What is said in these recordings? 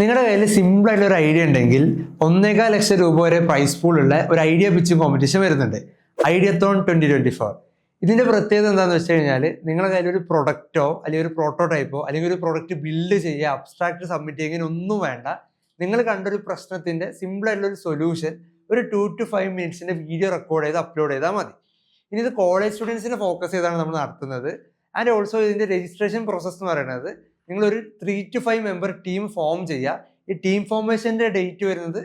നിങ്ങളുടെ കയ്യിൽ സിമ്പിളായിട്ടുള്ള ഒരു ഐഡിയ ഉണ്ടെങ്കിൽ 1.25 ലക്ഷം വരെ പ്രൈസ് പൂളുള്ള ഒരു ഐഡിയ പിച്ചിങ് കോമ്പറ്റീഷൻ വരുന്നുണ്ട്, ഐഡിയത്തോൺ 2024. ഇതിൻ്റെ പ്രത്യേകത എന്താണെന്ന് വെച്ച് കഴിഞ്ഞാൽ നിങ്ങളുടെ കയ്യിൽ ഒരു പ്രൊഡക്റ്റോ അല്ലെങ്കിൽ ഒരു പ്രോട്ടോടൈപ്പോ അല്ലെങ്കിൽ ഒരു പ്രൊഡക്റ്റ് ബിൽഡ് ചെയ്യുക, അബ്സ്ട്രാക്ട് സബ്മിറ്റ് ചെയ്യുക ഒന്നും വേണ്ട. നിങ്ങൾ കണ്ടൊരു പ്രശ്നത്തിൻ്റെ സിമ്പിളായിട്ടുള്ള ഒരു സൊല്യൂഷൻ ഒരു 2 to 5 മിനിറ്റ്സിൻ്റെ വീഡിയോ റെക്കോർഡ് ചെയ്ത് അപ്ലോഡ് ചെയ്താൽ മതി. ഇനി ഇത് കോളേജ് സ്റ്റുഡൻസിനെ ഫോക്കസ് ചെയ്താണ് നമ്മൾ നടത്തുന്നത്. ആൻഡ് ഓൾസോ ഇതിൻ്റെ രജിസ്ട്രേഷൻ പ്രോസസ്സ് എന്ന് പറയുന്നത് നിങ്ങളൊരു 3 to 5 മെമ്പർ ടീം ഫോം ചെയ്യുക. ഈ ടീം ഫോർമേഷൻ്റെ ഡേറ്റ് വരുന്നത്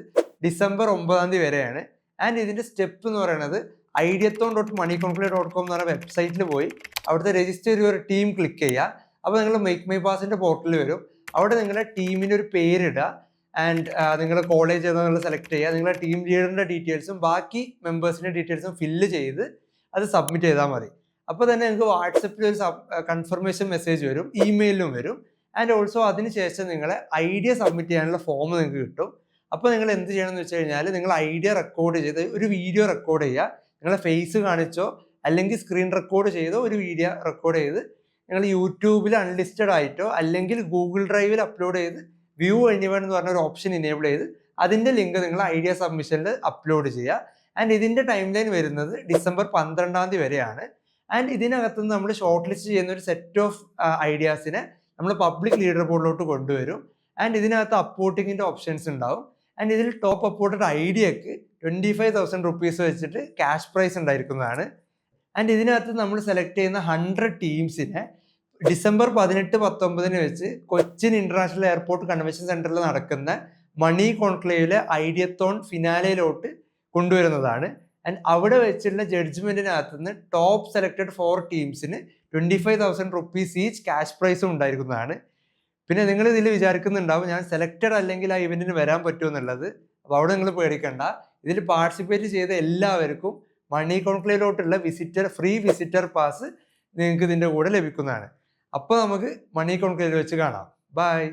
December 9 വരെയാണ്. ആൻഡ് ഇതിൻ്റെ സ്റ്റെപ്പ് എന്ന് പറയുന്നത് ideathon.moneyconclave.com എന്ന് പറഞ്ഞ വെബ്സൈറ്റിൽ പോയി അവിടുത്തെ രജിസ്റ്റർ ചെയ്ത ഒരു ടീം ക്ലിക്ക് ചെയ്യുക. അപ്പോൾ നിങ്ങൾ മേക്ക് മൈ പാസിൻ്റെ പോർട്ടലിൽ വരും. അവിടെ നിങ്ങളുടെ ടീമിൻ്റെ ഒരു പേരിടുക. ആൻഡ് നിങ്ങൾ കോളേജ് ഏതാ നിങ്ങൾ സെലക്ട് ചെയ്യുക. നിങ്ങളുടെ ടീം ലീഡറിൻ്റെ ഡീറ്റെയിൽസും ബാക്കി മെമ്പേഴ്സിൻ്റെ ഡീറ്റെയിൽസും ഫില്ല് ചെയ്ത് അത് സബ്മിറ്റ് ചെയ്താൽ മതി. അപ്പോൾ തന്നെ നിങ്ങൾക്ക് വാട്സപ്പിൽ ഒരു കൺഫർമേഷൻ മെസ്സേജ് വരും, ഇമെയിലും വരും. ആൻഡ് ഓൾസോ അതിനുശേഷം നിങ്ങളെ ഐഡിയ സബ്മിറ്റ് ചെയ്യാനുള്ള ഫോം നിങ്ങൾക്ക് കിട്ടും. അപ്പോൾ നിങ്ങൾ എന്ത് ചെയ്യണമെന്ന് വെച്ച് കഴിഞ്ഞാൽ നിങ്ങൾ ഐഡിയ റെക്കോർഡ് ചെയ്ത് ഒരു വീഡിയോ റെക്കോർഡ് ചെയ്യുക. നിങ്ങളുടെ ഫേസ് കാണിച്ചോ അല്ലെങ്കിൽ സ്ക്രീൻ റെക്കോർഡ് ചെയ്തോ ഒരു വീഡിയോ റെക്കോർഡ് ചെയ്ത് നിങ്ങൾ യൂട്യൂബിൽ അൺലിസ്റ്റഡ് ആയിട്ടോ അല്ലെങ്കിൽ ഗൂഗിൾ ഡ്രൈവിൽ അപ്ലോഡ് ചെയ്ത് വ്യൂ എനിവൺ എന്ന് പറഞ്ഞ ഒരു ഓപ്ഷൻ ഇനേബിൾ ചെയ്ത് അതിൻ്റെ ലിങ്ക് നിങ്ങൾ ഐഡിയ സബ്മിഷനിൽ അപ്ലോഡ് ചെയ്യുക. ആൻഡ് ഇതിൻ്റെ ടൈം ലൈൻ വരുന്നത് December 12 വരെയാണ്. ആൻഡ് ഇതിനകത്തുനിന്ന് നമ്മൾ ഷോർട്ട് ലിസ്റ്റ് ചെയ്യുന്ന ഒരു സെറ്റ് ഓഫ് ഐഡിയാസിനെ നമ്മൾ പബ്ലിക് ലീഡർ ബോർഡിലോട്ട് കൊണ്ടുവരും. ആൻഡ് ഇതിനകത്ത് അപ്പോർട്ടിങ്ങിൻ്റെ ഓപ്ഷൻസ് ഉണ്ടാവും. ആൻഡ് ഇതിൽ ടോപ്പ് അപ്പോർട്ടഡ് ഐഡിയക്ക് 25,000 റുപ്പീസ് വെച്ചിട്ട് ക്യാഷ് പ്രൈസ് ഉണ്ടായിരിക്കുന്നതാണ്. ആൻഡ് ഇതിനകത്ത് നമ്മൾ സെലക്ട് ചെയ്യുന്ന 100 ടീംസിനെ December 18-19 വെച്ച് കൊച്ചിൻ ഇന്റർനാഷണൽ എയർപോർട്ട് കൺവെൻഷൻ സെന്ററിൽ നടക്കുന്ന മണി കോൺക്ലേവിലെ ഐഡിയത്തോൺ ഫിനാലയിലോട്ട് കൊണ്ടുവരുന്നതാണ്. ആൻഡ് അവിടെ വെച്ചുള്ള ജഡ്ജ്മെന്റിനകത്ത് നിന്ന് top selected 4 ടീംസിന് 25,000 rupees each cash പ്രൈസും ഉണ്ടായിരിക്കുന്നതാണ്. പിന്നെ നിങ്ങൾ ഇതിൽ വിചാരിക്കുന്നുണ്ടാവും ഞാൻ സെലക്റ്റഡ് അല്ലെങ്കിൽ ആ ഇവന്റിന് വരാൻ പറ്റുമെന്നുള്ളത്. അപ്പോൾ അവിടെ നിങ്ങൾ പേടിക്കണ്ട. ഇതിൽ പാർട്ടിസിപ്പേറ്റ് ചെയ്ത എല്ലാവർക്കും മണി കോൺക്ലേവിലോട്ടുള്ള ഫ്രീ വിസിറ്റർ പാസ് നിങ്ങൾക്ക് ഇതിൻ്റെ കൂടെ ലഭിക്കുന്നതാണ്. അപ്പോൾ നമുക്ക് മണി കോൺക്ലേവിൽ വെച്ച് കാണാം. ബൈ.